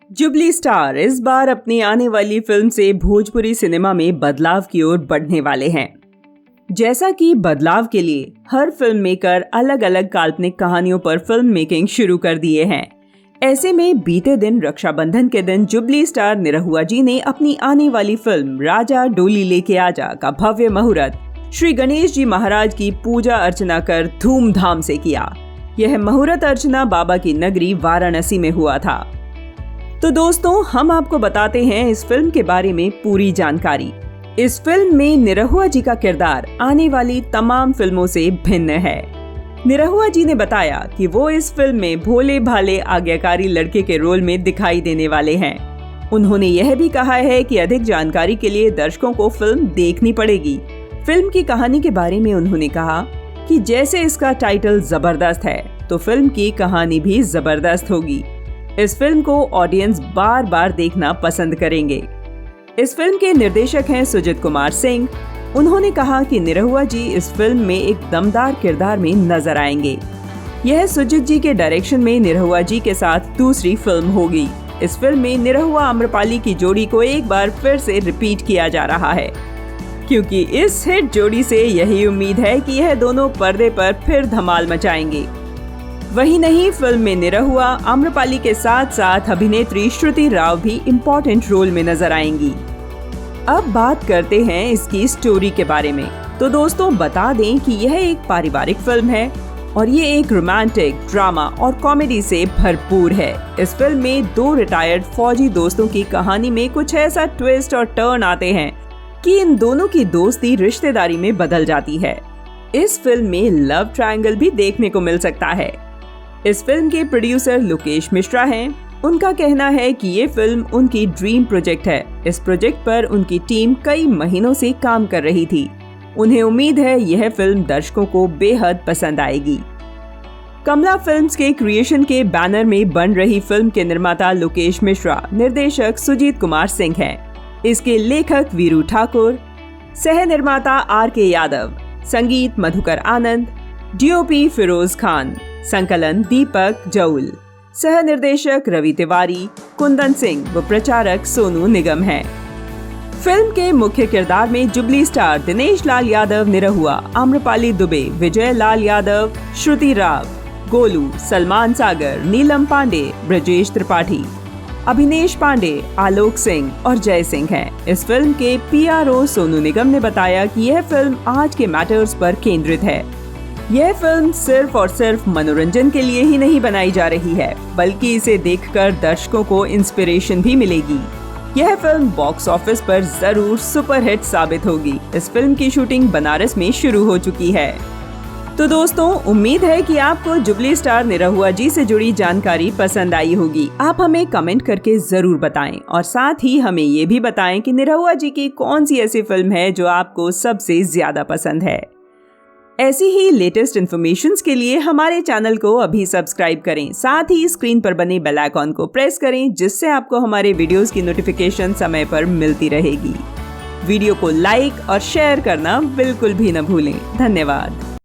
Jubilee star इस बार अपनी आने वाली फिल्म से भोजपुरी सिनेमा में बदलाव की ओर बढ़ने वाले हैं। जैसा कि बदलाव के लिए हर फिल्म मेकर अलग अलग काल्पनिक कहानियों पर फिल्म मेकिंग शुरू कर दिए हैं। ऐसे में बीते दिन रक्षाबंधन के दिन जुबली स्टार निरहुआ जी ने अपनी आने वाली फिल्म राजा डोली लेके आजा का भव्य मुहूर्त श्री गणेश जी महाराज की पूजा अर्चना कर धूमधाम से किया। यह मुहूर्त अर्चना बाबा की नगरी वाराणसी में हुआ था। तो दोस्तों, हम आपको बताते हैं इस फिल्म के बारे में पूरी जानकारी। इस फिल्म में निरहुआ जी का किरदार आने वाली तमाम फिल्मों से भिन्न है। निरहुआ जी ने बताया कि वो इस फिल्म में भोले भाले आज्ञाकारी लड़के के रोल में दिखाई देने वाले हैं। उन्होंने यह भी कहा है कि अधिक जानकारी के लिए दर्शकों को फिल्म देखनी पड़ेगी। फिल्म की कहानी के बारे में उन्होंने कहा कि जैसे इसका टाइटल जबरदस्त है तो फिल्म की कहानी भी जबरदस्त होगी। इस फिल्म को ऑडियंस बार बार देखना पसंद करेंगे। इस फिल्म के निर्देशक हैं सुजीत कुमार सिंह। उन्होंने कहा कि निरहुआ जी इस फिल्म में एक दमदार किरदार में नजर आएंगे। यह सुजीत जी के डायरेक्शन में निरहुआ जी के साथ दूसरी फिल्म होगी। इस फिल्म में निरहुआ आम्रपाली की जोड़ी को एक बार फिर से रिपीट किया जा रहा है, क्योंकि इस हिट जोड़ी से यही उम्मीद है कि यह दोनों पर्दे पर फिर धमाल मचाएंगे। वही नहीं, फिल्म में निरहुआ आम्रपाली के साथ साथ अभिनेत्री श्रुति राव भी इम्पोर्टेंट रोल में नजर आएंगी। अब बात करते हैं इसकी स्टोरी के बारे में। तो दोस्तों, बता दें कि यह एक पारिवारिक फिल्म है और ये एक रोमांटिक, ड्रामा और कॉमेडी से भरपूर है। इस फिल्म में दो रिटायर्ड फौजी दोस्तों की कहानी में कुछ ऐसा ट्विस्ट और टर्न आते हैं कि इन दोनों की दोस्ती रिश्तेदारी में बदल जाती है। इस फिल्म में लव ट्रायंगल भी देखने को मिल सकता है। इस फिल्म के प्रोड्यूसर लोकेश मिश्रा हैं। उनका कहना है कि ये फिल्म उनकी ड्रीम प्रोजेक्ट है। इस प्रोजेक्ट पर उनकी टीम कई महीनों से काम कर रही थी। उन्हें उम्मीद है यह फिल्म दर्शकों को बेहद पसंद आएगी। कमला फिल्म्स के क्रिएशन के बैनर में बन रही फिल्म के निर्माता लोकेश मिश्रा, निर्देशक सुजीत कुमार सिंह हैं। इसके लेखक वीरू ठाकुर, सह निर्माता आर.के. यादव, संगीत मधुकर आनंद, डीओपी फिरोज खान, संकलन दीपक जौल, सह निर्देशक रवि तिवारी, कुंदन सिंह व प्रचारक सोनू निगम हैं। फिल्म के मुख्य किरदार में जुबली स्टार दिनेश लाल यादव निरहुआ, आम्रपाली दुबे, विजय लाल यादव, श्रुति राव, गोलू, सलमान सागर, नीलम पांडे, ब्रजेश त्रिपाठी, अभिनेश पांडे, आलोक सिंह और जय सिंह हैं। इस फिल्म के पीआरओ सोनू निगम ने बताया कि यह फिल्म आज के मैटर्स पर केंद्रित है। यह फिल्म सिर्फ और सिर्फ मनोरंजन के लिए ही नहीं बनाई जा रही है, बल्कि इसे देखकर दर्शकों को इंस्पिरेशन भी मिलेगी। यह फिल्म बॉक्स ऑफिस पर जरूर सुपरहिट साबित होगी। इस फिल्म की शूटिंग बनारस में शुरू हो चुकी है। तो दोस्तों, उम्मीद है कि आपको जुबली स्टार निरहुआ जी से जुड़ी जानकारी पसंद आई होगी। आप हमें कमेंट करके जरूर बताएं और साथ ही हमें ये भी बताएं कि निरहुआ जी की कौन सी ऐसी फिल्म है जो आपको सबसे ज्यादा पसंद है। ऐसी ही लेटेस्ट इन्फॉर्मेशंस के लिए हमारे चैनल को अभी सब्सक्राइब करें। साथ ही स्क्रीन पर बने बेल आइकॉन को प्रेस करें, जिससे आपको हमारे वीडियोस की नोटिफिकेशन समय पर मिलती रहेगी। वीडियो को लाइक और शेयर करना बिल्कुल भी न भूलें। धन्यवाद।